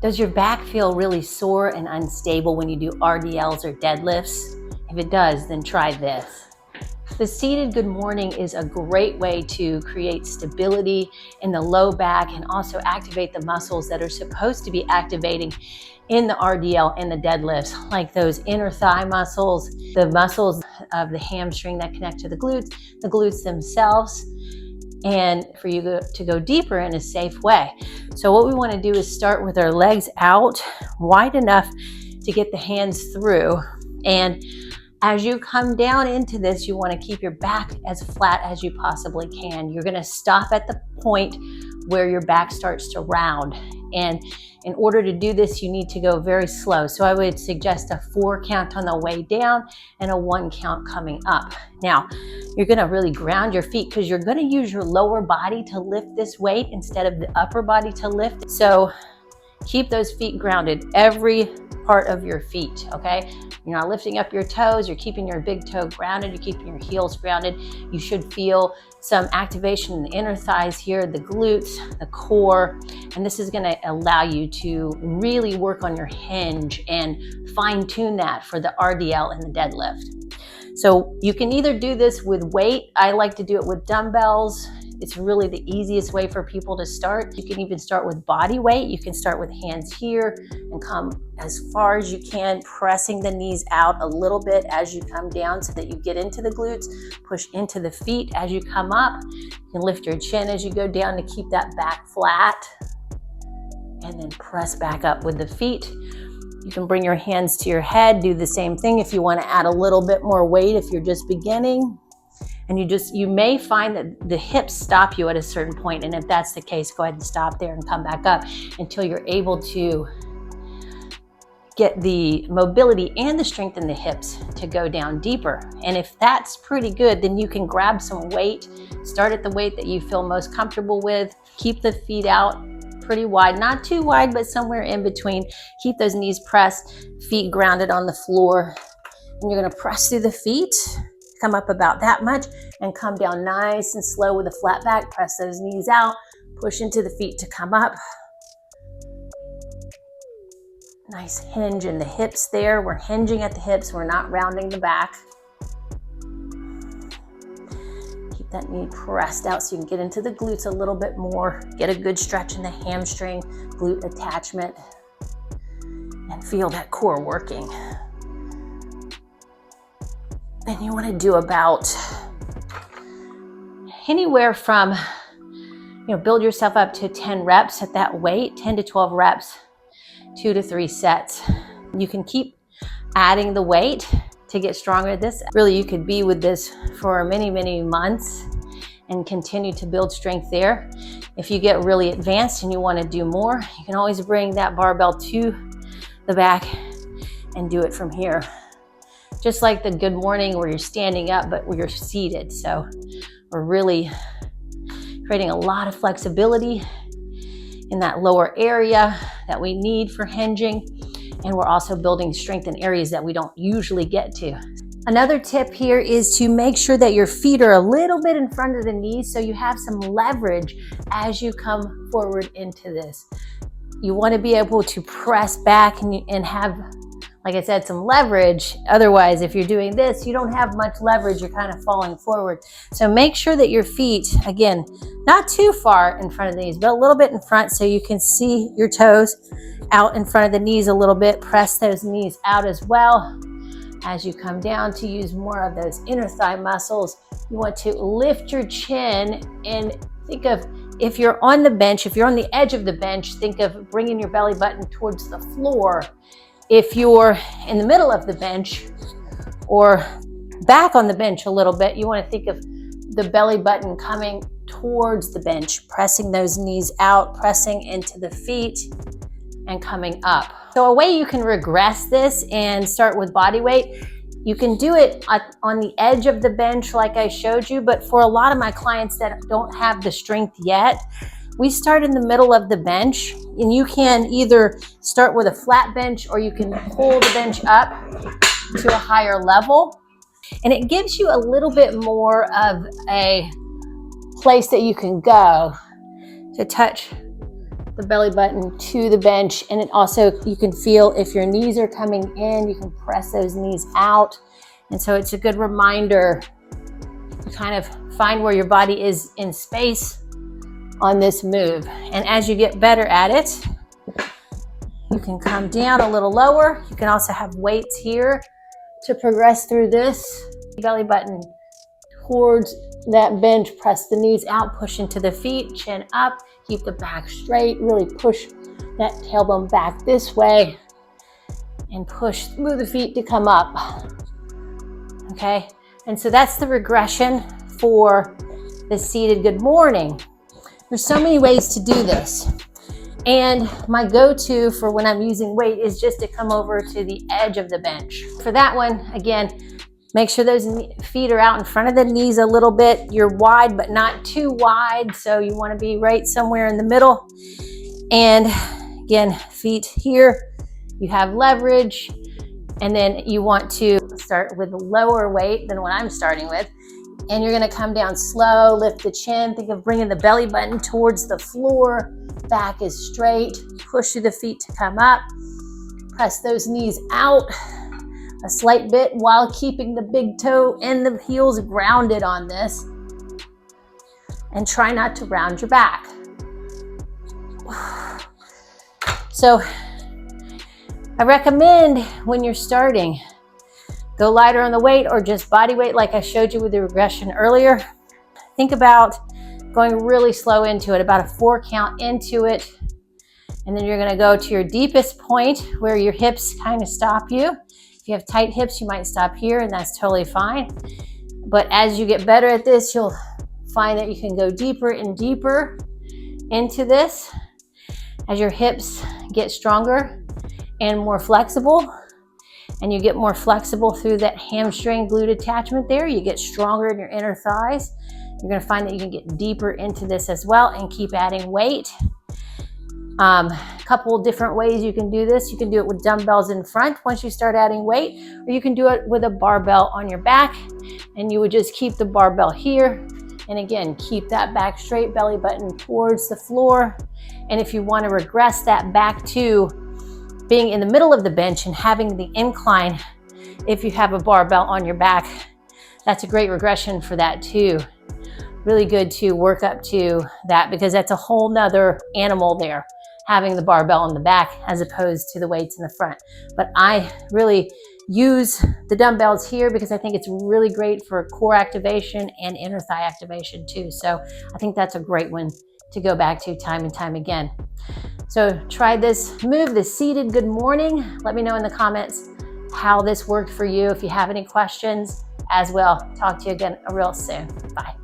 Does your back feel really sore and unstable when you do RDLs or deadlifts? If it does, then try this. The seated good morning is a great way to create stability in the low back and also activate the muscles that are supposed to be activating in the RDL and the deadlifts, like those inner thigh muscles, the muscles of the hamstring that connect to the glutes themselves, and for you to go deeper in a safe way. So what we want to do is start with our legs out wide enough to get the hands through. And as you come down into this, you want to keep your back as flat as you possibly can. You're going to stop at the point where your back starts to round. And in order to do this, you need to go very slow. So I would suggest a 4 count on the way down and a 1 count coming up. Now, you're going to really ground your feet because you're going to use your lower body to lift this weight instead of the upper body to lift. So keep those feet grounded, every part of your feet, okay? You're not lifting up your toes, you're keeping your big toe grounded, you're keeping your heels grounded. You should feel some activation in the inner thighs here, the glutes, the core, and this is gonna allow you to really work on your hinge and fine tune that for the RDL and the deadlift. So you can either do this with weight. I like to do it with dumbbells. It's really the easiest way for people to start. You can even start with body weight. You can start with hands here and come as far as you can, pressing the knees out a little bit as you come down so that you get into the glutes, push into the feet as you come up. You can lift your chin as you go down to keep that back flat, and then press back up with the feet. You can bring your hands to your head, do the same thing if you want to add a little bit more weight if you're just beginning. And you may find that the hips stop you at a certain point, and if that's the case, go ahead and stop there and come back up until you're able to get the mobility and the strength in the hips to go down deeper. And if that's pretty good, then you can grab some weight, start at the weight that you feel most comfortable with, keep the feet out pretty wide, not too wide, but somewhere in between. Keep those knees pressed, feet grounded on the floor, and you're gonna press through the feet, come up about that much, and come down nice and slow with a flat back. Press those knees out, push into the feet to come up. Nice hinge in the hips there. We're hinging at the hips, we're not rounding the back. Keep that knee pressed out so you can get into the glutes a little bit more. Get a good stretch in the hamstring, glute attachment, and feel that core working. And you want to do about anywhere from, build yourself up to 10 reps at that weight, 10 to 12 reps, 2 to 3 sets. You can keep adding the weight to get stronger at this. Really, you could be with this for many, many months and continue to build strength there. If you get really advanced and you want to do more, you can always bring that barbell to the back and do it from here. Just like the good morning where you're standing up, but where you're seated. So we're really creating a lot of flexibility in that lower area that we need for hinging. And we're also building strength in areas that we don't usually get to. Another tip here is to make sure that your feet are a little bit in front of the knees so you have some leverage as you come forward into this. You want to be able to press back and have, like I said, some leverage. Otherwise, if you're doing this, you don't have much leverage. You're kind of falling forward. So make sure that your feet, again, not too far in front of the knees, but a little bit in front so you can see your toes out in front of the knees a little bit. Press those knees out as well. As you come down to use more of those inner thigh muscles, you want to lift your chin and think of, if you're on the bench, if you're on the edge of the bench, think of bringing your belly button towards the floor. If you're in the middle of the bench or back on the bench a little bit, you want to think of the belly button coming towards the bench, pressing those knees out, pressing into the feet, and coming up. So a way you can regress this and start with body weight, you can do it on the edge of the bench like I showed you, but for a lot of my clients that don't have the strength yet, we start in the middle of the bench, and you can either start with a flat bench or you can pull the bench up to a higher level. And it gives you a little bit more of a place that you can go to touch the belly button to the bench. And it also, you can feel if your knees are coming in, you can press those knees out. And so it's a good reminder to kind of find where your body is in space on this move. And as you get better at it, you can come down a little lower. You can also have weights here to progress through this. Belly button towards that bench, press the knees out, push into the feet, chin up, keep the back straight, really push that tailbone back this way and push through the feet to come up. Okay, and so that's the regression for the seated good morning. There's so many ways to do this. And my go-to for when I'm using weight is just to come over to the edge of the bench. For that one, again, make sure those feet are out in front of the knees a little bit. You're wide, but not too wide. So you want to be right somewhere in the middle. And again, feet here, you have leverage. And then you want to start with a lower weight than what I'm starting with. And you're going to come down slow, lift the chin. Think of bringing the belly button towards the floor. Back is straight. Push through the feet to come up. Press those knees out a slight bit while keeping the big toe and the heels grounded on this. And try not to round your back. So I recommend when you're starting, go lighter on the weight or just body weight like I showed you with the regression earlier. Think about going really slow into it, about a 4 count into it. And then you're gonna go to your deepest point where your hips kind of stop you. If you have tight hips, you might stop here and that's totally fine. But as you get better at this, you'll find that you can go deeper and deeper into this as your hips get stronger and more flexible. And you get more flexible through that hamstring glute attachment there. You get stronger in your inner thighs. You're gonna find that you can get deeper into this as well and keep adding weight. A couple different ways you can do this. You can do it with dumbbells in front once you start adding weight, or you can do it with a barbell on your back, and you would just keep the barbell here. And again, keep that back straight, belly button towards the floor. And if you want to regress that back to being in the middle of the bench and having the incline, if you have a barbell on your back, that's a great regression for that too. Really good to work up to that because that's a whole nother animal there, having the barbell on the back as opposed to the weights in the front. But I really use the dumbbells here because I think it's really great for core activation and inner thigh activation too. So I think that's a great one to go back to time and time again. So try this move, the seated good morning. Let me know in the comments how this worked for you. If you have any questions as well, talk to you again real soon. Bye.